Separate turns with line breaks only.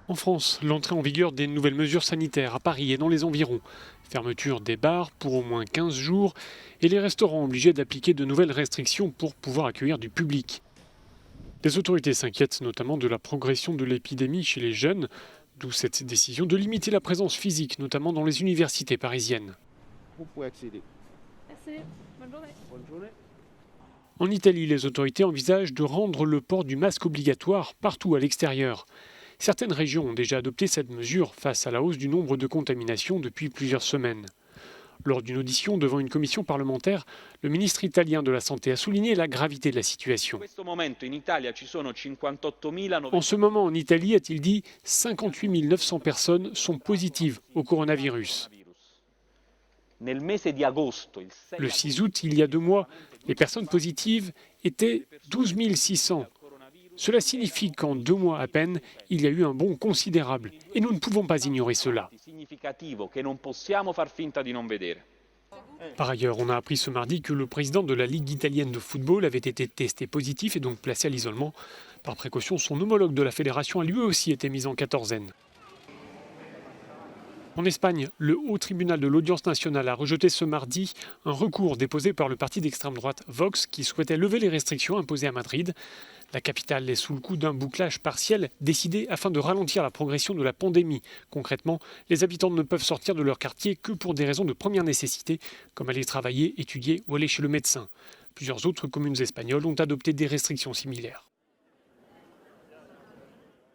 En France, l'entrée en vigueur des nouvelles mesures sanitaires à Paris et dans les environs. Fermeture des bars pour au moins 15 jours et les restaurants obligés d'appliquer de nouvelles restrictions pour pouvoir accueillir du public. Les autorités s'inquiètent notamment de la progression de l'épidémie chez les jeunes, d'où cette décision de limiter la présence physique, notamment dans les universités parisiennes.
Vous pouvez accéder.
Merci, bonne journée.
Bonne journée.
En Italie, les autorités envisagent de rendre le port du masque obligatoire partout à l'extérieur. Certaines régions ont déjà adopté cette mesure face à la hausse du nombre de contaminations depuis plusieurs semaines. Lors d'une audition devant une commission parlementaire, le ministre italien de la Santé a souligné la gravité de la situation. En ce moment, en Italie, a-t-il dit, 58 900 personnes sont positives au coronavirus. Le 6 août, il y a 2 mois, les personnes positives étaient 12 600. Cela signifie qu'en 2 mois à peine, il y a eu un bond considérable. Et nous ne pouvons pas ignorer cela. Par ailleurs, on a appris ce mardi que le président de la Ligue italienne de football avait été testé positif et donc placé à l'isolement. Par précaution, son homologue de la fédération a lui aussi été mis en quatorzaine. En Espagne, le haut tribunal de l'audience nationale a rejeté ce mardi un recours déposé par le parti d'extrême droite Vox qui souhaitait lever les restrictions imposées à Madrid. La capitale est sous le coup d'un bouclage partiel décidé afin de ralentir la progression de la pandémie. Concrètement, les habitants ne peuvent sortir de leur quartier que pour des raisons de première nécessité, comme aller travailler, étudier ou aller chez le médecin. Plusieurs autres communes espagnoles ont adopté des restrictions similaires.